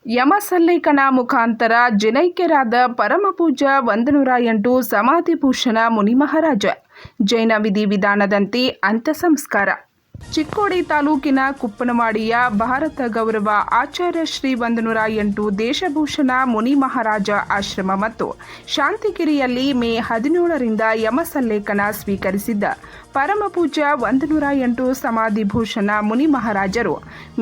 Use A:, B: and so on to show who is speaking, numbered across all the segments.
A: ಯಮಸಲ್ಲೇಖನ ಮುಖಾಂತರ ಜನೈಕ್ಯರಾದ ಪರಮಪೂಜ್ಯ 108 ಸಮಾಧಿಭೂಷಣ ಮುನಿ ಮಹಾರಾಜ ಜೈನ ವಿಧಿವಿಧಾನದಂತೆ ಅಂತ್ಯಸಂಸ್ಕಾರ. ಚಿಕ್ಕೋಡಿ ತಾಲೂಕಿನ ಕುಪ್ಪನವಾಡಿಯ ಭಾರತ ಗೌರವ ಆಚಾರ್ಯ ಶ್ರೀ 108 ದೇಶಭೂಷಣ ಮುನಿ ಮಹಾರಾಜ ಆಶ್ರಮ ಮತ್ತು ಶಾಂತಿಗಿರಿಯಲ್ಲಿ ಮೇ 17ರಿಂದ ಯಮಸಲ್ಲೇಖನ ಸ್ವೀಕರಿಸಿದ್ದ ಪರಮಪೂಜ್ಯ 108 ಸಮಾಧಿಭೂಷಣ ಮುನಿ ಮಹಾರಾಜರು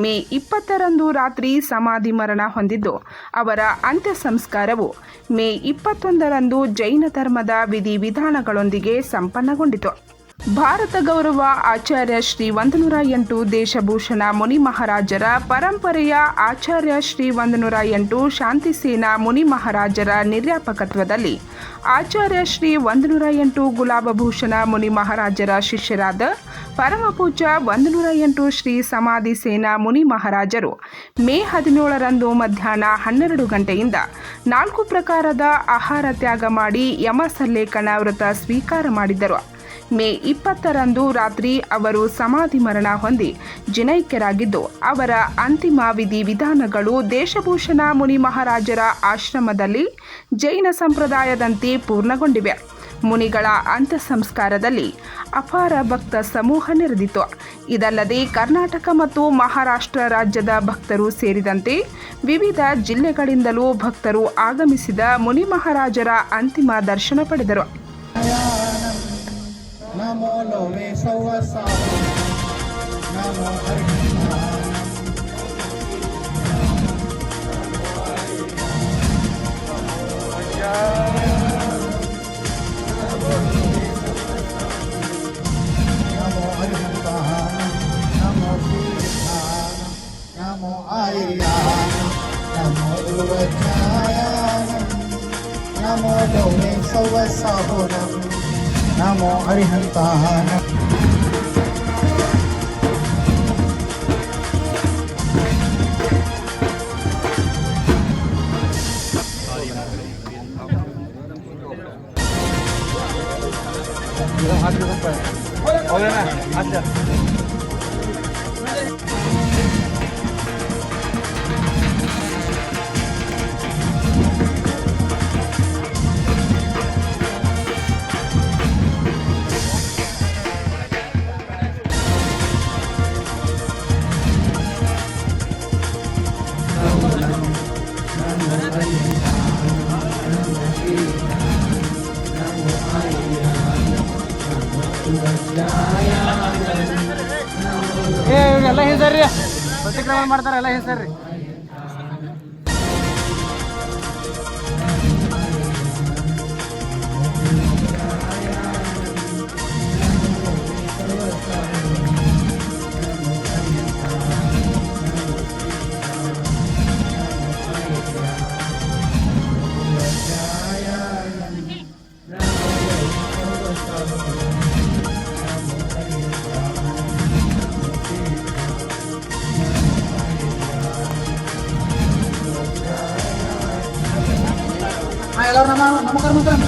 A: ಮೇ 20ರಂದು ರಾತ್ರಿ ಸಮಾಧಿ ಮರಣ ಹೊಂದಿದ್ದು, ಅವರ ಅಂತ್ಯ ಸಂಸ್ಕಾರವು ಮೇ 21ರಂದು ಜೈನ ಧರ್ಮದ ವಿಧಿವಿಧಾನಗಳೊಂದಿಗೆ ಸಂಪನ್ನಗೊಂಡಿತು. ಭಾರತ ಗೌರವ ಆಚಾರ್ಯ ಶ್ರೀ 108 ದೇಶಭೂಷಣ ಮುನಿ ಮಹಾರಾಜರ ಪರಂಪರೆಯ ಆಚಾರ್ಯ ಶ್ರೀ 108 ಶಾಂತಿಸೇನಾ ಮುನಿ ಮಹಾರಾಜರ ನಿರ್ಯಾಪಕತ್ವದಲ್ಲಿ ಆಚಾರ್ಯ ಶ್ರೀ 108 ಗುಲಾಬಭೂಷಣ ಮುನಿ ಮಹಾರಾಜರ ಶಿಷ್ಯರಾದ ಪರಮಪೂಜ್ಯ 108 ಶ್ರೀ ಸಮಾಧಿ ಸೇನಾ ಮುನಿ ಮಹಾರಾಜರು ಮೇ 17ರಂದು ಮಧ್ಯಾಹ್ನ 12 ಗಂಟೆಯಿಂದ 4 ಪ್ರಕಾರದ ಆಹಾರ ತ್ಯಾಗ ಮಾಡಿ ಯಮಸಲ್ಲೇಖನ ವ್ರತ ಸ್ವೀಕಾರ ಮಾಡಿದರು. ಮೇ 20ರಂದು ರಾತ್ರಿ ಅವರು ಸಮಾಧಿ ಮರಣ ಹೊಂದಿ ಜನೈಕ್ಯರಾಗಿದ್ದು, ಅವರ ಅಂತಿಮ ವಿಧಿವಿಧಾನಗಳು ದೇಶಭೂಷಣ ಮುನಿ ಮಹಾರಾಜರ ಆಶ್ರಮದಲ್ಲಿ ಜೈನ ಸಂಪ್ರದಾಯದಂತೆ ಪೂರ್ಣಗೊಂಡಿವೆ. ಮುನಿಗಳ ಅಂತ್ಯ ಸಂಸ್ಕಾರದಲ್ಲಿ ಅಪಾರ ಭಕ್ತ ಸಮೂಹ ನೆರೆದಿತ್ತು. ಇದಲ್ಲದೆ ಕರ್ನಾಟಕ ಮತ್ತು ಮಹಾರಾಷ್ಟ್ರ ರಾಜ್ಯದ ಭಕ್ತರು ಸೇರಿದಂತೆ ವಿವಿಧ ಜಿಲ್ಲೆಗಳಿಂದಲೂ ಭಕ್ತರು ಆಗಮಿಸಿದ ಮುನಿ ಮಹಾರಾಜರ ಅಂತಿಮ ದರ್ಶನ ಪಡೆದರು.
B: ನಮೋ ಲೋಮೇ ಸೌವಸಾಹ ನಮೋ ಹರಿಹರ ನಮೋ ಹರಿಹರ ನಮೋ ಶ್ರೀಧಾನ ನಮೋ ಆರ್ಯಾನ ನಮೋ ಧ್ರುವಛಾಯಾನ ನಮೋ ಲೋಮೇ ಸೌವಸಾಹ ನಮೋ ಹರಿಹಂತಾನ.
C: ಎಲ್ಲ ಹಿಂಸರ್ರಿ ಪ್ರತಿಕ್ರಮಣ ಮಾಡ್ತಾರೆ, ಎಲ್ಲ ಹಿಂಸರ್ರಿ.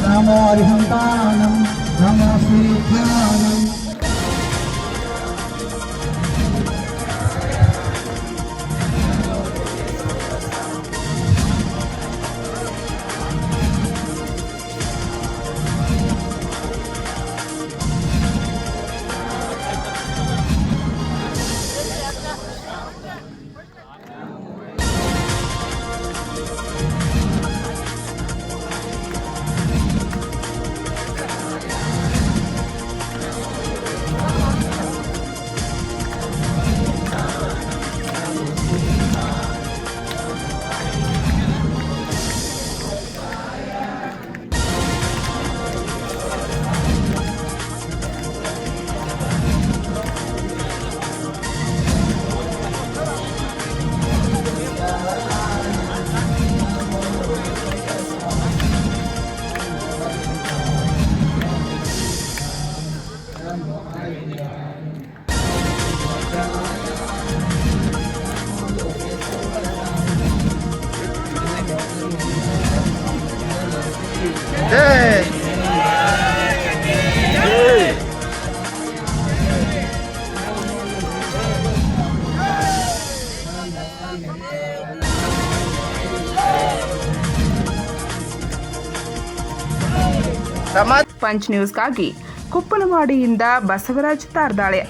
C: ನಮೋ ಹರಿಹಂತಾನಂ ನಮೋ ಶ್ರೀಧಾನಂ.
A: ಪಂಚ್ ನ್ಯೂಸ್ಗಾಗಿ ಕುಪ್ಪನವಾಡಿಯಿಂದ ಬಸವರಾಜ್ ತಾರ್ದಾಳೆ.